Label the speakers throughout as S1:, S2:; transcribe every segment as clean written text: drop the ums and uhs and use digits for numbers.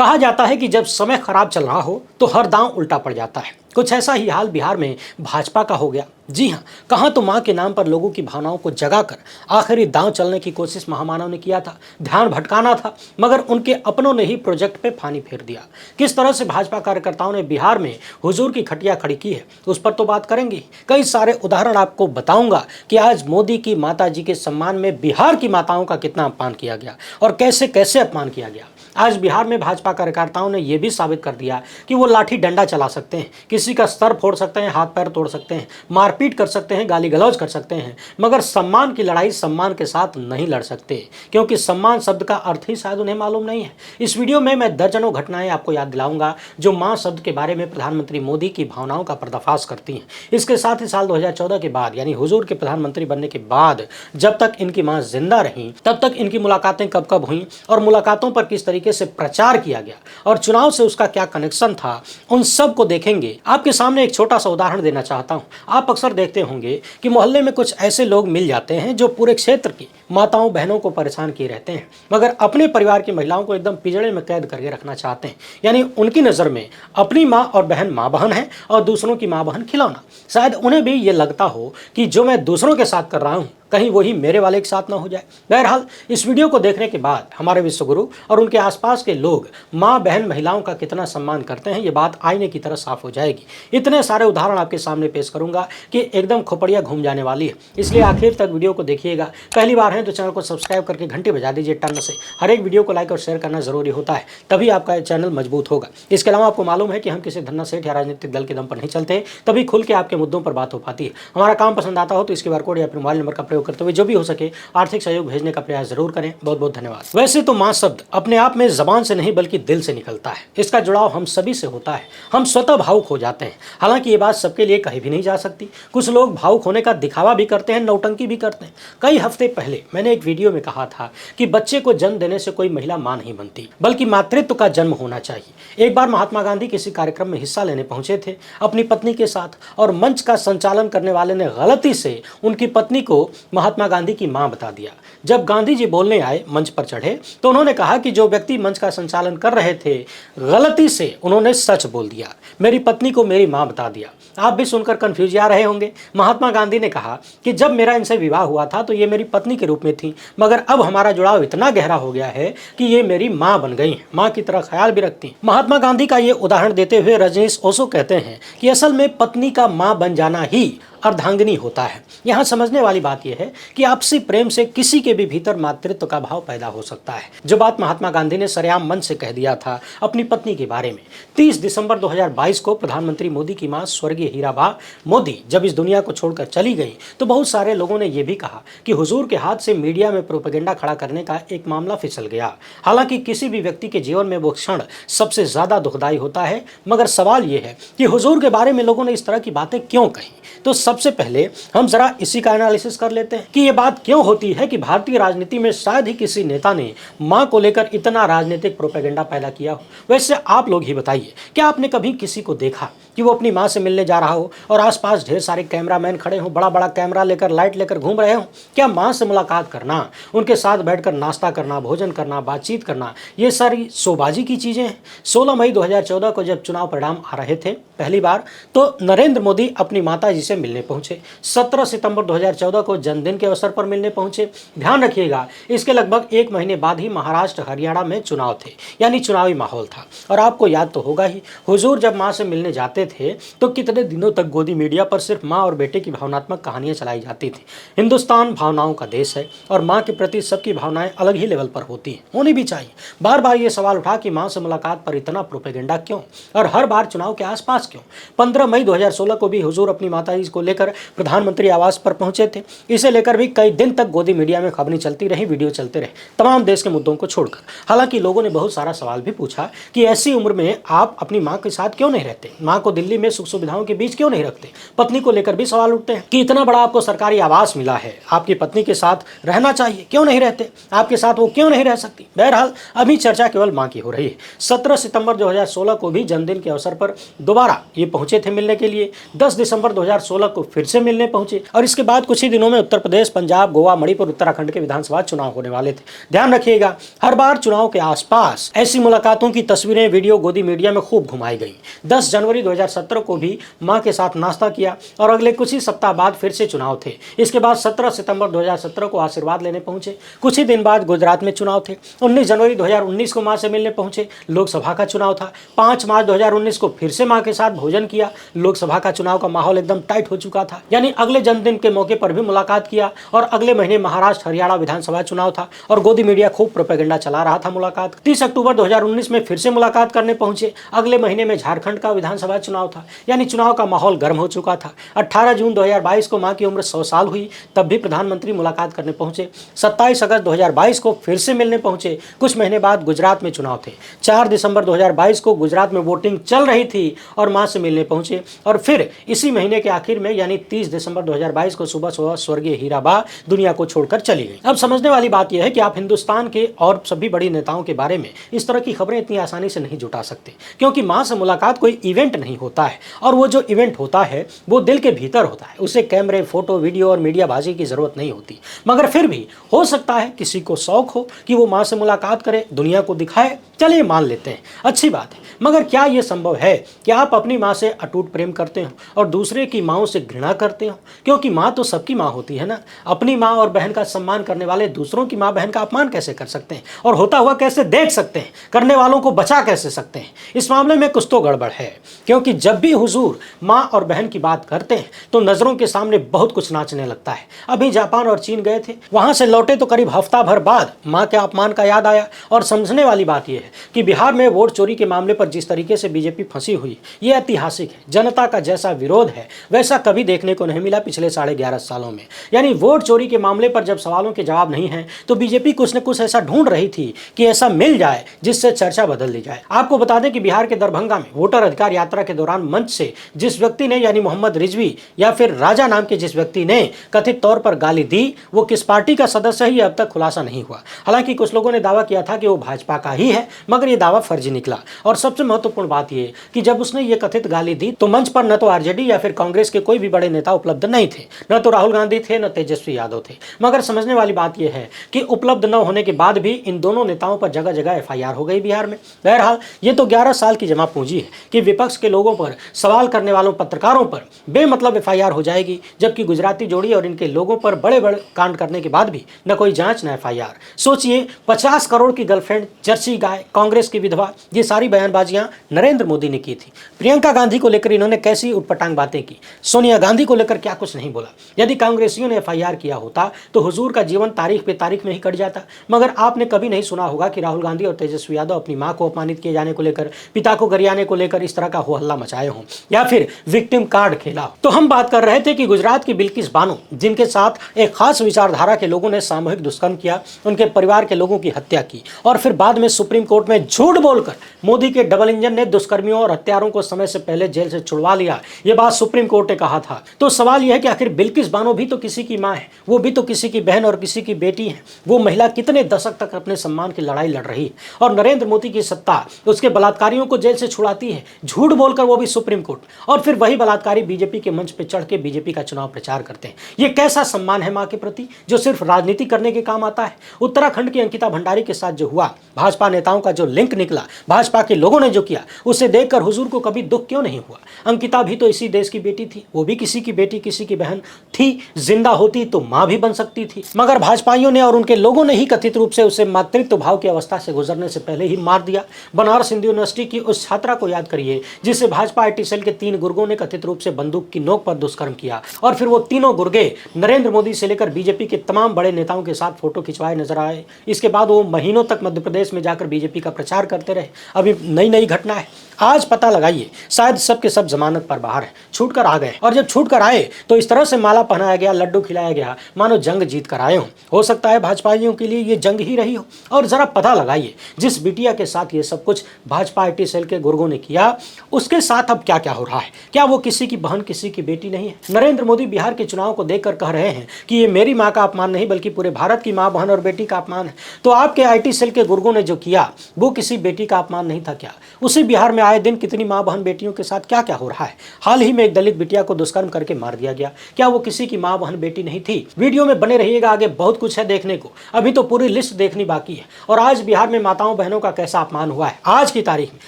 S1: कहा जाता है कि जब समय खराब चल रहा हो तो हर दांव उल्टा पड़ जाता है। कुछ ऐसा ही हाल बिहार में भाजपा का हो गया। जी हाँ, कहाँ तो मां के नाम पर लोगों की भावनाओं को जगाकर आखिरी दांव चलने की कोशिश महामानव ने किया था, ध्यान भटकाना था, मगर उनके अपनों ने ही प्रोजेक्ट पे पानी फेर दिया। किस तरह से भाजपा कार्यकर्ताओं ने बिहार में हुजूर की खटिया खड़ी की है उस पर तो बात करेंगे। कई सारे उदाहरण आपको बताऊंगा कि आज मोदी की माता जी के सम्मान में बिहार की माताओं का कितना अपमान किया गया और कैसे कैसे अपमान किया गया। आज बिहार में भाजपा कार्यकर्ताओं ने यह भी साबित कर दिया कि वो लाठी डंडा चला सकते हैं, किसी का सर फोड़ सकते हैं, हाथ पैर तोड़ सकते हैं, मारपीट कर सकते हैं, गाली गलौज कर सकते हैं, मगर सम्मान की लड़ाई सम्मान के साथ नहीं लड़ सकते, क्योंकि सम्मान शब्द का अर्थ ही शायद उन्हें मालूम नहीं है। इस वीडियो में मैं दर्जनों घटनाएं आपको याद दिलाऊंगा जो मां शब्द के बारे में प्रधानमंत्री मोदी की भावनाओं का पर्दाफाश करती हैं। इसके साथ ही साल 2014 के बाद यानी हुजूर के प्रधानमंत्री बनने के बाद जब तक इनकी मां जिंदा रही तब तक इनकी मुलाकातें कब कब हुई और मुलाकातों पर किस तरीके से प्रचार किया गया और चुनाव से उसका क्या कनेक्शन था, उन सब को देखेंगे। आपके सामने एक छोटा सा उदाहरण देना चाहता हूं। आप अक्सर देखते होंगे कि मोहल्ले में कुछ ऐसे लोग मिल जाते हैं जो पूरे क्षेत्र की माताओं बहनों को परेशान किए रहते हैं, मगर अपने परिवार की महिलाओं को एकदम पिंजड़े में कैद करके रखना चाहते हैं। यानी उनकी नज़र में अपनी माँ और बहन माँ बहन है और दूसरों की माँ बहन खिलौना। शायद उन्हें भी ये लगता हो कि जो मैं दूसरों के साथ कर रहा हूँ कहीं वही मेरे वाले के साथ ना हो जाए। बहरहाल इस वीडियो को देखने के बाद हमारे विश्वगुरु और उनके आसपास के लोग माँ बहन महिलाओं का कितना सम्मान करते हैं ये बात आईने की तरह साफ हो जाएगी। इतने सारे उदाहरण आपके सामने पेश करूंगा कि एकदम खोपड़िया घूम जाने वाली है, इसलिए आखिर तक वीडियो को देखिएगा। पहली बार है तो चैनल को सब्सक्राइब करके घंटी बजा दीजिए टन से। हर एक वीडियो को लाइक और शेयर करना जरूरी होता है, तभी आपका चैनल मजबूत होगा। इसके अलावा आपको मालूम है कि हम किसी धन्ना सेठ या राजनीतिक दल के दम पर नहीं चलते, तभी खुल के आपके मुद्दों पर बात हो पाती है। हमारा काम पसंद आता हो तो इसके QR कोड या फिर मोबाइल नंबर का प्रयोग करते हुए जो भी हो सके आर्थिक सहयोग भेजने का प्रयास जरूर करें। बहुत बहुत धन्यवाद। वैसे तो मां शब्द अपने आप में जबान से नहीं बल्कि दिल से निकलता है। इसका जुड़ाव हम सभी से होता है, हम स्वतः भावुक हो जाते हैं। हालांकि ये बात सबके लिए कही भी नहीं जा सकती। कुछ लोग भावुक होने का दिखावा भी करते हैं, नौटंकी भी करते हैं। कई हफ्ते पहले मैंने एक वीडियो में कहा था कि बच्चे को जन्म देने से कोई महिला मां नहीं बनती, बल्कि मातृत्व का जन्म होना चाहिए। एक बार महात्मा गांधी किसी कार्यक्रम में हिस्सा लेने पहुंचे थे अपनी पत्नी के साथ, और मंच का संचालन करने वाले ने गलती से उनकी पत्नी को महात्मा गांधी की मां बता दिया। जब गांधी जी बोलने आए, मंच पर चढ़े, तो उन्होंने कहा कि जो व्यक्ति मंच का संचालन कर रहे थे गलती से उन्होंने सच बोल दिया, मेरी पत्नी को मेरी मां बता दिया। आप भी सुनकर कंफ्यूज आ रहे होंगे। महात्मा गांधी ने कहा कि जब मेरा इनसे विवाह हुआ था तो ये मेरी पत्नी के रूप में थी, मगर अब हमारा जुड़ाव इतना गहरा हो गया है कि ये मेरी मां बन गई हैं, मां की तरह ख्याल भी रखती हैं। महात्मा गांधी का ये उदाहरण देते हुए रजनीश ओशो कहते हैं कि असल में पत्नी का मां बन जाना ही अर्धांगिनी होता है। यहाँ समझने वाली बात यह है कि आपसी प्रेम से किसी के भी भीतर मातृत्व का भाव पैदा हो सकता है, जो बात महात्मा गांधी ने सरेआम मन से कह दिया था अपनी पत्नी के बारे में। 30 दिसंबर 2022 को प्रधानमंत्री मोदी की मां स्वर्गीय हीराबा मोदी जब इस दुनिया को छोड़कर चली गई तो बहुत सारे लोगों ने यह भी कहा कि हुजूर के हाथ से मीडिया में प्रोपेगेंडा खड़ा करने का एक मामला फिसल गया। हालांकि किसी भी व्यक्ति के जीवन में वो क्षण सबसे ज्यादा दुखदायी होता है, मगर सवाल यह है कि हुजूर के बारे में लोगों ने इस तरह की बातें क्यों कही। तो सबसे पहले हम जरा इसी का एनालिसिस कर लेते हैं कि यह बात क्यों होती है कि भारतीय राजनीति में शायद ही किसी नेता ने मां को लेकर इतना राजनीतिक प्रोपेगेंडा पैदा किया हो। वैसे आप लोग ही बताइए, क्या आपने कभी किसी को देखा कि वो अपनी मां से मिलने जा रहा हो और आसपास ढेर सारे कैमरामैन खड़े हों, बड़ा बड़ा कैमरा लेकर लाइट लेकर घूम रहे हों? क्या मां से मुलाकात करना, उनके साथ बैठकर नाश्ता करना, भोजन करना, बातचीत करना, ये सारी शोबाजी की चीजें हैं? 16 मई 2014 को जब चुनाव परिणाम आ रहे थे पहली बार, तो नरेंद्र मोदी अपनी माता जी से मिलने पहुंचे। 17 सितंबर 2014 को जन्मदिन के अवसर पर मिलने पहुंचे। ध्यान रखिएगा, इसके लगभग एक महीने बाद ही महाराष्ट्र हरियाणा में चुनाव थे, यानी चुनावी माहौल था। और आपको याद तो होगा ही, हुजूर जब मां से मिलने जाते थे तो कितने दिनों तक गोदी मीडिया पर सिर्फ मां और बेटे की भावनात्मक कहानियां चलाई जाती थी। हिंदुस्तान भावनाओं का देश है और मां के प्रति सबकी भावनाएं अलग ही लेवल पर होती हैं, होनी भी चाहिए। बार बार ये सवाल उठा कि मां से मुलाकात पर इतना प्रोपेगेंडा क्यों, और हर बार चुनाव के आसपास क्यों? 15 मई 2016 को भी हुजूर अपनी माताजी को लेकर प्रधानमंत्री आवास पर पहुंचे थे। इसे लेकर भी कई दिन तक गोदी मीडिया में खबरें चलती रही, वीडियो चलते रहे, तमाम देश के मुद्दों को छोड़कर। हालांकि लोगों ने बहुत सारा सवाल भी पूछा कि ऐसी उम्र में आप अपनी मां के साथ क्यों नहीं रहते, मां को दिल्ली में सुख सुविधाओं के बीच क्यों नहीं रखते? पत्नी को लेकर भी सवाल उठते हैं कि इतना बड़ा आपको सरकारी आवास मिला है, आपकी पत्नी के साथ रहना चाहिए, क्यों नहीं रहते? आपके साथ वो क्यों नहीं रह सकती? बहरहाल अभी चर्चा केवल मां की हो रही है। 17 सितंबर 2016 को भी जन्मदिन के अवसर पर दोबारा ये पहुंचे थे मिलने के लिए। 10 दिसंबर 2016 को को फिर से मिलने पहुंचे। और इसके बाद कुछ ही दिनों में उत्तर प्रदेश, पंजाब, गोवा, मणिपुर, उत्तराखंड के विधानसभा चुनाव होने वाले थे। ध्यान रखिएगा, हर बार चुनाव के आसपास ऐसी मुलाकातों की तस्वीरें, वीडियो गोदी मीडिया में खूब घुमाई गई। 10 जनवरी 2017 को भी मां के साथ नाश्ता किया और अगले कुछ ही सप्ताह बाद फिर से चुनाव थे। इसके बाद 17 सितंबर 2017 को आशीर्वाद लेने पहुंचे। कुछ ही दिन बाद गुजरात में चुनाव थे। 19 जनवरी 2019 को मां से मिलने पहुंचे, लोकसभा का चुनाव था। 5 मार्च 2019 को फिर से मां के साथ भोजन किया। लोकसभा का चुनाव का माहौल एकदम टाइट हो चुका था, यानी अगले जन्मदिन के मौके पर भी मुलाकात किया। और अगले महीने महाराष्ट्र, हरियाणा विधानसभा चुनाव था और गोदी मीडिया खूब प्रोपेगेंडा चला रहा था मुलाकात। 30 अक्टूबर 2019 में फिर से मुलाकात करने पहुंचे। अगले महीने में झारखंड का विधानसभा चुनाव था, यानी चुनाव का माहौल गर्म हो चुका था। 18 जून 2022 को मां की उम्र 100 साल हुई, तब भी प्रधानमंत्री मुलाकात करने पहुंचे। 27 अगस्त 2022 को फिर से मिलने पहुंचे। कुछ महीने बाद गुजरात में चुनाव थे। 4 दिसंबर 2022 को गुजरात में वोटिंग चल रही थी और मां से मिलने पहुंचे। और फिर इसी महीने के आखिर में यानी 30 दिसंबर 2022 को सुबह सुबह स्वर्गीय हीराबा दुनिया को छोड़कर चली गई। अब समझने वाली बात यह है कि आप हिंदुस्तान के और सभी बड़ी नेताओं के बारे में इस तरह की खबरें इतनी आसानी से नहीं जुटा सकते, क्योंकि मां से मुलाकात कोई इवेंट नहीं होता है। और वो जो इवेंट होता है वो दिल के भीतर होता है। उसे कैमरे, फोटो, वीडियो और मीडियाबाजी की जरूरत नहीं होती। मगर फिर भी हो सकता है किसी को शौक हो कि वो मां से मुलाकात करे, दुनिया को दिखाए। चलिए मान लेते हैं, अच्छी बात है। मगर क्या यह संभव है कि आप अपनी मां से अटूट प्रेम करते हो और दूसरे की माओं से घृणा करते हो? क्योंकि मां तो सबकी मां होती है ना। अपनी मां और बहन का सम्मान करने वाले दूसरों की मां बहन का अपमान कैसे कर सकते हैं और होता हुआ कैसे देख सकते हैं? करने वालों को बचा कैसे सकते हैं? इस मामले में कुछ तो गड़बड़ है, क्योंकि जब भी हुजूर मां और बहन की बात करते हैं तो नजरों के सामने बहुत कुछ नाचने लगता है। अभी जापान और चीन गए थे, वहां से लौटे तो करीब हफ्ता भर बाद मां के अपमान का याद आया। और समझने वाली बात यह है कि बिहार में वोट चोरी के मामले पर जिस तरीके से बीजेपी फंसी हुई, यह ऐतिहासिक है। जनता का जैसा विरोध है वैसा कभी देखने को नहीं मिला पिछले 11.5 सालों में। यानी वोट चोरी के मामले पर जब सवालों के जवाब नहीं है तो बीजेपी कुछ न कुछ ऐसा ढूंढ रही थी कि ऐसा मिल जाए जिससे चर्चा बदल दी जाए। आपको बता दें कि बिहार के दरभंगा में वोटर अधिकार यात्रा के दौरान मंच से जिस व्यक्ति ने, यानी मोहम्मद रिजवी या फिर राजा नाम के जिस व्यक्ति ने कथित तौर पर गाली दी, वो किस पार्टी का सदस्य है, यह अब तक खुलासा नहीं हुआ। हालांकि कुछ लोगों ने दावा किया था कि वो भाजपा का ही है, मगर यह दावा फर्जी निकला। और सबसे महत्वपूर्ण बात यह कि जब उसने ये कथित गाली दी तो मंच पर न तो आरजेडी या फिर कांग्रेस के कोई भी बड़े नेता उपलब्ध नहीं थे, न तो राहुल गांधी थे, न तेजस्वी यादव थे। मगर समझने वाली बात यह है कि उपलब्ध न होने के बाद भी इन दोनों नेताओं पर जगह जगह एफआईआर हो गई बिहार में। बहरहाल ये तो 11 साल की जमा पूंजी है कि विपक्ष के लोगों पर, सवाल करने वालों पत्रकारों पर बेमतलब एफआईआर हो जाएगी, जबकि गुजराती जोड़ी और इनके लोगों पर बड़े बड़े कांड करने के बाद भी न कोई जांच, न एफआईआर। सोचिए, 50 करोड़ की गर्लफ्रेंड, जर्सी गाय, कांग्रेस की विधवा, ये सारी बयानबाजियां नरेंद्र मोदी ने की थी। प्रियंका गांधी को लेकर इन्होंने कैसी उटपटांग बातें की, सोनिया गांधी को लेकर क्या कुछ नहीं बोला। यदि कांग्रेसियों ने एफआईआर किया होता तो हुजूर का जीवन तारीख पे तारीख में ही कट जाता। मगर आपने कभी नहीं सुना होगा कि राहुल गांधी और तेजस्वी यादव अपनी मां को अपमानित किए जाने को लेकर, पिता को गरियाने को लेकर इस तरह का हो हल्ला मचाए हों या फिर विक्टिम कार्ड खेला हो। तो हम बात कर रहे थे कि गुजरात की बिल्किस बानो, जिनके साथ एक खास विचारधारा के लोगों ने सामूहिक दुष्कर्म किया, उनके परिवार के लोगों की हत्या की और फिर बाद में सुप्रीम कोर्ट में झूठ बोलकर मोदी के डबल इंजन ने दुष्कर्मियों और हत्यारों को समय से पहले जेल से छुड़वा लिया, यह बात सुप्रीम कोर्ट ने कहा था। तो सवाल यह है कि आखिर बिल्किस बानो भी तो किसी की मां है, वो भी तो किसी की बहन और किसी की बेटी है। वो महिला कितने दशक तक अपने सम्मान की लड़ाई लड़ रही है और नरेंद्र मोदी की सत्ता उसके बलात्कारियों को जेल से छुड़ाती है, झूठ बोलकर, वो भी सुप्रीम कोर्ट। और फिर वही बलात्कारी बीजेपी के मंच पर चढ़ के बीजेपी का चुनाव प्रचार करते हैं। ये कैसा सम्मान है मां के प्रति जो सिर्फ राजनीति करने के काम आता है? उत्तराखंड की अंकिता भंडारी के साथ जो हुआ, भाजपा नेताओं का जो लिंक निकला, भाजपा के लोगों ने जो किया, उसे देखकर हुजूर को कभी दुख क्यों नहीं हुआ? अंकिता भी तो इसी देश की बेटी थी, वो भी किसी की बेटी, किसी की बहन थी। जिंदा होती तो मां भी बन सकती थी, मगर भाजपाइयों ने और उनके लोगों ने ही कथित रूप से उसे मातृत्व भाव की अवस्था से गुजरने से पहले ही मार दिया। बनारस हिंदू यूनिवर्सिटी की उस छात्रा को याद करिए जिसे भाजपा आईटी सेल के 3 गुर्गों ने कथित रूप से बंदूक की नोक पर दुष्कर्म किया और फिर वो तीनों गुर्गे नरेंद्र मोदी से लेकर बीजेपी के तमाम बड़े नेताओं के साथ फोटो खिंचवाए नजर आए। इसके बाद वो महीनों तक मध्य प्रदेश में जाकर बीजेपी का प्रचार करते रहे। अभी नई घटना है, आज पता लगाइए, शायद सब के सब जमानत पर बाहर है, छूट कर आ गए। और जब छूट कर आए तो इस तरह से माला पहनाया गया, लड्डू खिलाया गया, मानो जंग जीत कर आए हो सकता है भाजपाइयों के लिए ये जंग ही रही हो। और जरा पता लगाइए, जिस बिटिया के साथ ये सब कुछ भाजपा आईटी सेल के गुर्गों ने किया, उसके साथ अब क्या क्या हो रहा है। क्या वो किसी की बहन, किसी की बेटी नहीं है? नरेंद्र मोदी बिहार के चुनाव को देखकर कह रहे हैं कि ये मेरी मां का अपमान नहीं बल्कि पूरे भारत की मां, बहन और बेटी का अपमान है। तो आपके आईटी सेल के गुर्गों ने जो किया वो किसी बेटी का अपमान नहीं था क्या? उसी बिहार में आए दिन कितनी मां, बहन, बेटियों के साथ क्या क्या हो रहा है। हाल ही में एक दलित बिटिया को दुष्कर्म करके मार दिया गया। क्या वो किसी की माँ बहन बेटी नहीं थी? वीडियो में बने रहिएगा, आगे बहुत कुछ है देखने को। अभी तो पूरी लिस्ट देखनी बाकी है। और आज बिहार में माताओं बहनों का कैसा अपमान हुआ है आज की तारीख में,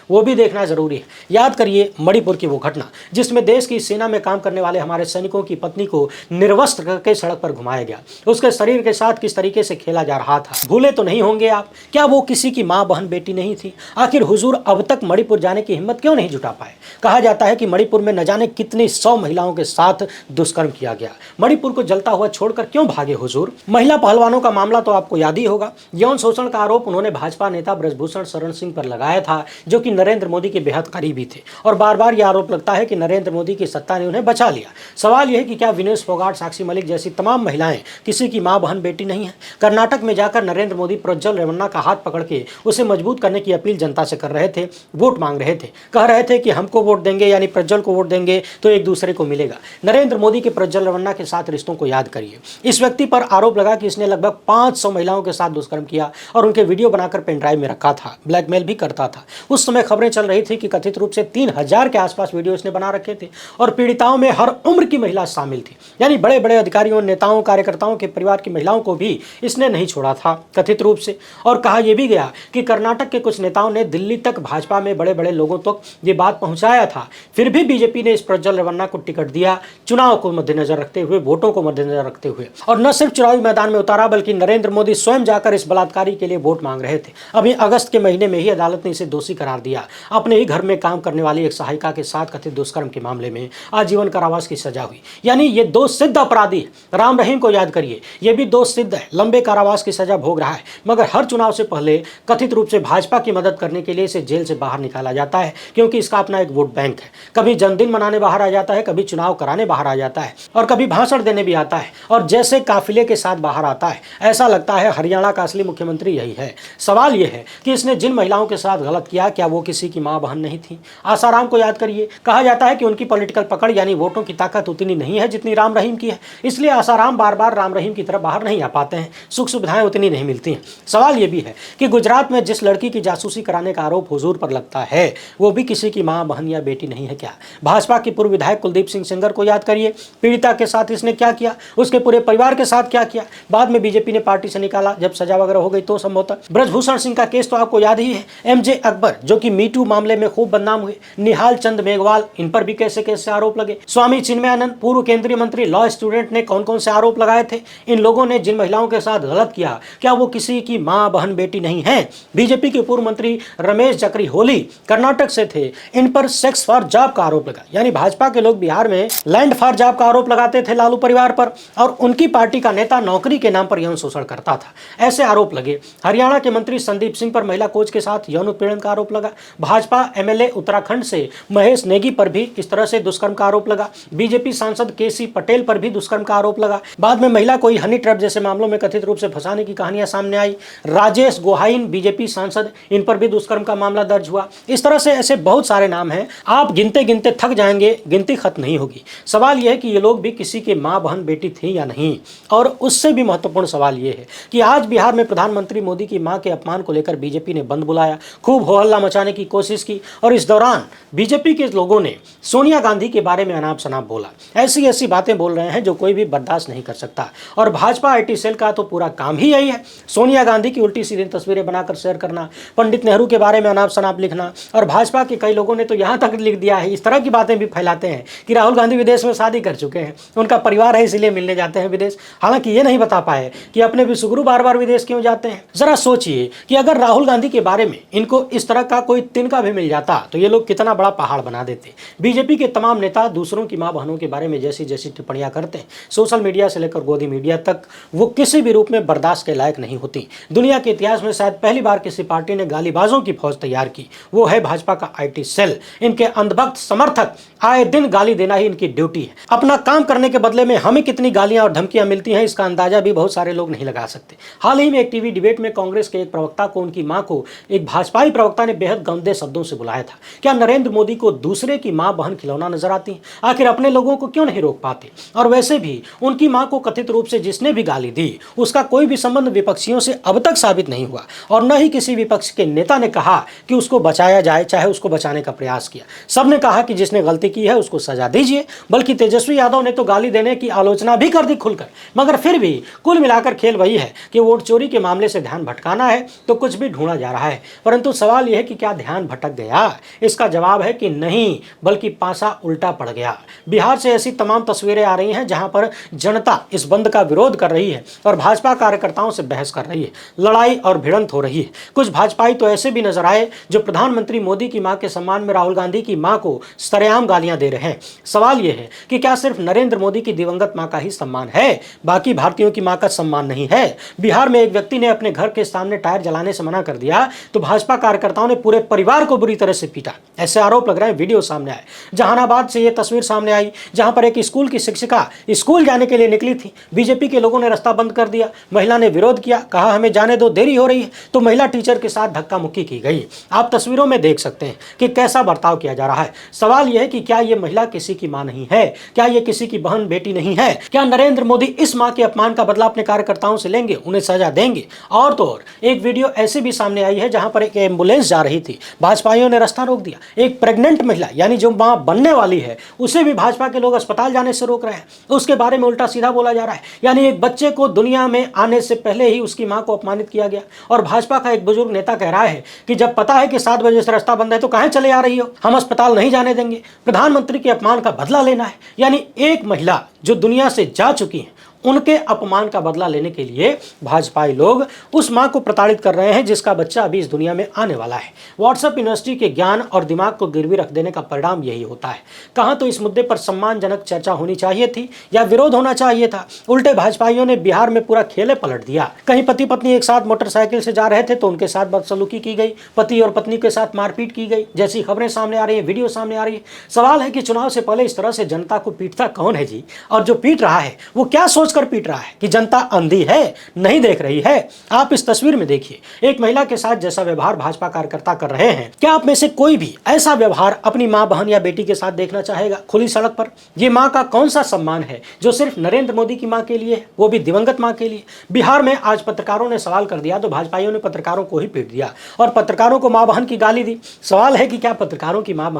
S1: वो भी देखना जरूरी है। याद करिए मणिपुर की वो घटना जिसमें देश की सेना में काम करने वाले हमारे सैनिकों की पत्नी को निर्वस्त्र करके सड़क पर घुमाया गया, उसके शरीर के साथ किस तरीके से खेला जा रहा था। भूले तो नहीं होंगे आप? क्या वो किसी की माँ बहन बेटी नहीं थी? आखिर हुजूर अब तक मणिपुर जाने की हिम्मत क्यों नहीं जुटा पाए? कहा जाता है कि मणिपुर में न जाने कितनी 100 महिलाओं के साथ दुष्कर्म किया गया। मणिपुर को जलता हुआ छोड़कर क्यों भागे हुजूर? महिला पहलवानों का मामला तो आपको याद ही होगा। यौन शोषण का आरोप उन्होंने भाजपा नेता ब्रजभूषण शरण सिंह पर लगाया था, जो कि नरेंद्र मोदी के बेहद करीबी थे। और बार बार यह आरोप लगता है कि नरेंद्र मोदी की सत्ता ने उन्हें बचा लिया। सवाल यह है कि क्या विनेश फोगाट, साक्षी मलिक जैसी तमाम महिलाएं किसी की मां बहन बेटी नहीं है? कर्नाटक में जाकर नरेंद्र मोदी प्रज्वल रेवन्ना का हाथ पकड़ के उसे मजबूत करने की अपील जनता से कर रहे थे, वोट मांग रहे थे, कह रहे थे कि हमको वोट देंगे यानी प्रज्वल को वोट देंगे तो एक दूसरे को मिलेगा। नरेंद्र मोदी के प्रज्वल रेवन्ना के साथ रिश्तों को याद करिए। इस व्यक्ति पर आरोप लगा कि इसने लगभग 500 महिलाओं के साथ दुष्कर्म किया और उनके वीडियो बनाकर पेन ड्राइव में रखा था, ब्लैकमेल भी करता था। उस समय खबरें चल रही थी कि कथित रूप से 3000 के आसपास वीडियो इसने बना रखे थे और पीड़िताओं में हर उम्र की महिला शामिल थी, यानी बड़े बड़े अधिकारियों, नेताओं, कार्यकर्ताओं के परिवार की महिलाओं को भी इसने नहीं छोड़ा था कथित रूप से। और कहा यह भी गया कि कर्नाटक के कुछ नेताओं ने दिल्ली तक भाजपा में बड़े बड़े लोगों तक ये बात पहुंचाया था, फिर भी बीजेपी ने इस प्रज्वल रेवन्ना को टिकट दिया, चुनाव को मद्देनजर रखते हुए, वोटों को मद्देनजर रखते हुए। और न सिर्फ चुनावी मैदान में उतारा बल्कि नरेंद्र मोदी स्वयं जाकर इस बलात्कारी के लिए वोट मांग रहे थे। अभी अगस्त के महीने में ही अदालत ने इसे दोषी करार दिया। अपने ही घर में काम करने वाली एक सहायिका के साथ कथित दुष्कर्म के मामले में आजीवन कारावास की सजा हुई, यानी ये दोष सिद्ध अपराधी है। राम रहीम को याद करिए, ये भी दोष सिद्ध है, लंबे कारावास की सजा भोग रहा है, मगर हर चुनाव से पहले कथित रूप से भाजपा की मदद करने के लिए इसे जेल से बाहर निकाला जाता है, क्योंकि इसका अपना एक वोट बैंक है। कभी जन्मदिन मनाने बाहर आ जाता है, कभी चुनाव कराने बाहर आ जाता है और कभी भाषण देने भी आता है, और जैसे काफिले के साथ बाहर आता है ऐसा लगता है हरियाणा का असली मुख्यमंत्री यही है। सवाल यह है कि इसने जिन महिलाओं के साथ गलत किया, क्या वो किसी की मां बहन नहीं थी? आसाराम को याद करिए, कहा जाता है कि उनकी पॉलिटिकल पकड़ यानी वोटों की ताकत उतनी नहीं है जितनी राम रहीम की है, इसलिए आसाराम बार बार राम रहीम की तरफ बाहर नहीं आ पाते हैं, सुख सुविधाएं उतनी नहीं मिलती हैं। सवाल यह भी है कि गुजरात में जिस लड़की की जासूसी कराने का आरोप हुजूर पर लगता है, वो भी किसी की मां बहन या बेटी नहीं है क्या? भाजपा की पूर्व विधायक कुलदीप सिंह सेंगर को याद करिए, पीड़िता के साथ इसने क्या किया, उसके पूरे परिवार के साथ क्या किया। बाद में बीजेपी ने पार्टी से निकाला जब सजा वगैरह हो गई तो संभवतः। ब्रजभूषण सिंह का केस तो आपको याद ही है, एमजे अकबर जो कि मीटू मामले में खूब बदनाम हुए, निहाल चंद मेघवाल, इन पर भी कैसे कैसे आरोप लगे, स्वामी चिन्मयानंद पूर्व केंद्रीय मंत्री, लॉ स्टूडेंट ने कौन कौन से आरोप लगाए थे। इन लोगों ने जिन महिलाओं के साथ गलत किया, क्या वो किसी की मां बहन बेटी नहीं है? बीजेपी के पूर्व मंत्री रमेश जकरीहोली कर्नाटक से थे, इन पर सेक्स फॉर जॉब का आरोप लगा, यानी भाजपा के लोग बिहार में लैंड फॉर जॉब का आरोप लगाते थे लालू परिवार पर, और उनकी पार्टी का नेता नौकरी के नाम पर यौन शोषण करता था, ऐसे आरोप लगे। हरियाणा के मंत्री संदीप सिंह पर महिला कोच के साथ यौन उत्पीड़न का आरोप लगा। भाजपा एमएलए उत्तराखंड से महेश नेगी पर भी इस तरह से दुष्कर्म का आरोप लगा। बीजेपी सांसद केसी पटेल पर भी दुष्कर्म का आरोप लगा। बाद में महिला को हनी ट्रैप जैसे मामलों में कथित रूप से फंसाने की कहानियां सामने आई। राजेश गोहाइन बीजेपी सांसद, इन पर भी दुष्कर्म का मामला दर्ज हुआ। इस तरह से ऐसे बहुत सारे नाम हैं, आप गिनते गिनते थक जाएंगे, गिनती खत्म नहीं होगी। सवाल यह है कि ये लोग भी किसी के मां बहन बेटी थे या नहीं। और उससे भी महत्वपूर्ण सवाल यह है कि आज बिहार में प्रधानमंत्री मोदी की मां के अपमान को लेकर बीजेपी ने बंद बुलाया, खूब हो हल्ला मचाने की कोशिश की, और इस दौरान बीजेपी के लोगों ने सोनिया गांधी के बारे में अनाप शनाप बोला। ऐसी ऐसी बातें बोल रहे हैं जो कोई भी बर्दाश्त नहीं कर सकता। और भाजपा आईटी सेल का तो पूरा काम ही यही है, सोनिया गांधी की उल्टी सीधी तस्वीरें बनाकर शेयर करना, पंडित नेहरू के बारे में अनाप शनाप लिखना। और भाजपा के कई लोगों ने तो यहाँ तक लिख दिया है, इस तरह की बातें भी फैलाते हैं कि राहुल गांधी विदेश में शादी कर चुके हैं, उनका परिवार है इसीलिए मिलने जाते हैं विदेश। हालांकि ये नहीं बता पाए कि अपने विश्वगुरु बार बार विदेश क्यों जाते हैं। जरा सोचिए कि अगर राहुल गांधी के बारे में इनको इस तरह का कोई तिनका भी मिल जाता तो ये लोग कितना बड़ा पहाड़ बना देते। बीजेपी के तमाम नेता दूसरों की मां बहनों के बारे में जैसी जैसी टिप्पणियां करते हैं, सोशल मीडिया से लेकर गोदी मीडिया तक, वो किसी भी रूप में बर्दाश्त के लायक नहीं होती। दुनिया के इतिहास में शायद पहली बार किसी पार्टी ने गालीबाजों की फौज तैयार की, वो है भाजपा का आईटी सेल। इनके अंधभक्त समर्थक आए दिन गाली देना ही इनकी ड्यूटी है। अपना काम करने के बदले में हमें कितनी गालियां और धमकियां मिलती हैं, इसका अंदाजा भी बहुत सारे लोग नहीं लगा सकते। हाल ही में एक टीवी डिबेट में कांग्रेस के एक प्रवक्ता को उनकी मां को एक भाजपाई प्रवक्ता ने बेहद गंदे शब्दों से बुलाया था। क्या नरेंद्र मोदी को दूसरे की मां बहन खिलौना नजर आती है? आखिर अपने लोगों को क्यों नहीं रोक पाते? और वैसे भी उनकी मां को कथित रूप से जिसने भी गाली दी, उसका कोई भी संबंध विपक्षियों से अब तक साबित नहीं हुआ, और न ही किसी विपक्ष के नेता ने कहा कि उसको बचाया जाए, चाहे उसको बचाने का प्रयास किया। सबने कहा कि जिसने गलती की है उसको सजा दी दीजिए, बल्कि तेजस्वी यादव ने तो गाली देने की आलोचना भी कर दी खुलकर। मगर फिर भी कुल मिलाकर खेल वही है कि वोट चोरी के मामले से ध्यान भटकाना है तो कुछ भी ढूंढा जा रहा है। परंतु सवाल यह है कि क्या ध्यान भटक गया? इसका जवाब है कि नहीं, बल्कि पासा उल्टा पड़ गया। बिहार से ऐसी तमाम तस्वीरें आ रही हैं जहां पर जनता इस बंद का विरोध कर रही है और भाजपा कार्यकर्ताओं से बहस कर रही है, लड़ाई और भिड़ंत हो रही है। कुछ भाजपाई तो ऐसे भी नजर आए जो प्रधानमंत्री मोदी की मां के सम्मान में राहुल गांधी की मां को सरेआम गालियां दे रहे हैं। सवाल यह है कि क्या सिर्फ नरेंद्र मोदी की दिवंगत मां का ही सम्मान है, बाकी भारतीयों की मां का सम्मान नहीं है? बिहार में एक व्यक्ति ने अपने घर के सामने टायर जलाने से मना कर दिया तो भाजपा कार्यकर्ताओं ने पूरे परिवार को बुरी तरह से पीटा, ऐसे आरोप लग रहे हैं। वीडियो सामने आए। जहानाबाद से यह तस्वीर सामने आई जहां पर एक स्कूल की शिक्षिका स्कूल जाने के लिए निकली थी। बीजेपी के लोगों ने रास्ता बंद कर दिया। महिला ने विरोध किया, कहा हमें जाने दो, देरी हो रही है। तो महिला टीचर के साथ धक्का मुक्की की गई। आप तस्वीरों में देख सकते हैं कि कैसा बर्ताव किया जा रहा है। सवाल यह है कि क्या यह महिला किसी की मां नहीं है? क्या यह किसी की बहन बेटी नहीं है? क्या नरेंद्र मोदी इस मां के अपमान का बदला अपने कार्यकर्ताओं से लेंगे, उन्हें सजा देंगे? और तो और एक वीडियो ऐसी भी सामने आई है जहां पर एक एम्बुलेंस जा रही थी, भाजपाइयों ने रास्ता रोक दिया। एक प्रेग्नेंट महिला यानी जो मां बनने वाली है उसे भी भाजपा के लोग अस्पताल जाने से रोक रहे हैं। उसके बारे में उल्टा सीधा बोला जा रहा है। यानी एक बच्चे को दुनिया में आने से पहले ही उसकी मां को अपमानित किया गया। और भाजपा का एक बुजुर्ग नेता कह रहा है कि जब पता है कि 7 बजे से रास्ता बंद है तो कहां चले आ रही हो, हम अस्पताल नहीं जाने देंगे। प्रधानमंत्री के अपमान का बदला लेना है। यानी एक महिला जो दुनिया से जा चुकी है उनके अपमान का बदला लेने के लिए भाजपाई लोग उस मां को प्रताड़ित कर रहे हैं जिसका बच्चा अभी इस दुनिया में आने वाला है। व्हाट्सएप यूनिवर्सिटी के ज्ञान और दिमाग को गिरवी रख देने का परिणाम यही होता है। कहां तो इस मुद्दे पर सम्मानजनक चर्चा होनी चाहिए थी या विरोध होना चाहिए था। उल्टे भाजपाइयों ने बिहार में पूरा खेले पलट दिया। कहीं पति पत्नी एक साथ मोटरसाइकिल से जा रहे थे तो उनके साथ बदसलूकी की गई, पति और पत्नी के साथ मारपीट की गई, जैसी खबरें सामने आ रही है, वीडियो सामने आ रही है। सवाल है कि चुनाव से पहले इस तरह से जनता को पीटता कौन है जी? और जो पीट रहा है वो क्या सोचकर पीट रहा है कि जनता अंधी है, नहीं देख रही है? आप इस तस्वीर में देखिए, एक महिला के साथ जैसा व्यवहार भाजपा कार्यकर्ता कर रहे हैं, क्या आप में से कोई भी ऐसा व्यवहार अपनी मां, बहन या बेटी के साथ देखना चाहेगा खुली सड़क पर? ये मां का कौन सा सम्मान है जो सिर्फ नरेंद्र मोदी की मां के लिए है, वो भी दिवंगत मां के लिए? बिहार में आज पत्रकारों ने सवाल कर दिया तो भाजपाइयों ने पत्रकारों को ही पीट दिया और पत्रकारों को मां बहन की गाली दी। सवाल है कि क्या पत्रकारों की मां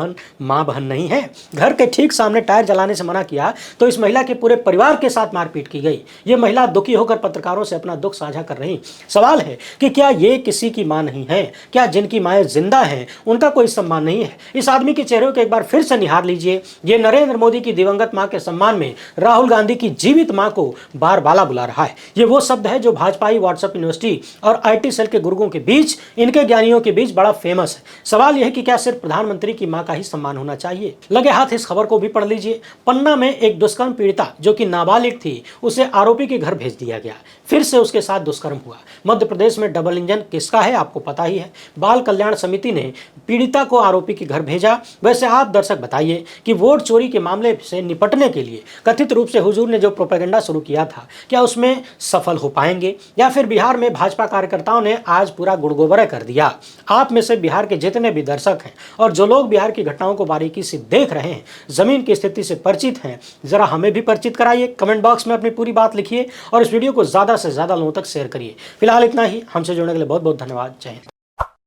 S1: बहन नहीं है? घर के ठीक सामने टायर जलाने से मना किया तो इस महिला के पूरे परिवार के साथ मारपीट की गई। ये महिला दुखी होकर पत्रकारों से अपना दुख साझा कर रही। सवाल है कि क्या ये किसी की मां नहीं है? क्या जिनकी माएं जिंदा हैं उनका कोई सम्मान नहीं है? इस आदमी के चेहरे को एक बार फिर से निहार लीजिए। ये नरेंद्र मोदी की दिवंगत मां के सम्मान में राहुल गांधी की जीवित मां को बार बाला बुला रहा है। ये वो शब्द है जो भाजपाई व्हाट्सएप यूनिवर्सिटी और IT सेल के गुर्गों के बीच, इनके ज्ञानियों के बीच बड़ा फेमस है। सवाल यह है कि क्या सिर्फ प्रधानमंत्री की मां का ही सम्मान होना चाहिए? लगे हाथ इस खबर को भी पढ़ लीजिए। पन्ना में एक दुष्कर्म पीड़िता जो कि नाबालिग थी, उसे आरोपी के घर भेज दिया गया। फिर से उसके साथ दुष्कर्म हुआ। मध्य प्रदेश में डबल इंजन किसका है आपको पता ही है। बाल कल्याण समिति ने पीड़िता को आरोपी के घर भेजा। वैसे आप दर्शक बताइए कि वोट चोरी के मामले से निपटने के लिए कथित रूप से हुजूर ने जो प्रोपेगेंडा शुरू किया था, क्या उसमें सफल हो पाएंगे या फिर बिहार में भाजपा कार्यकर्ताओं ने आज पूरा गुड़गोबर कर दिया? आप में से बिहार के जितने भी दर्शक हैं और जो लोग बिहार की घटनाओं को बारीकी से देख रहे हैं, जमीन की स्थिति से परिचित हैं, जरा हमें भी परिचित कराइए। कमेंट बॉक्स में अपनी पूरी बात लिखिए और इस वीडियो को ज़्यादा से ज़्यादा लोगों तक शेयर करिए। फिलहाल इतना ही। हमसे जुड़ने के लिए बहुत बहुत धन्यवाद। जय हिंद।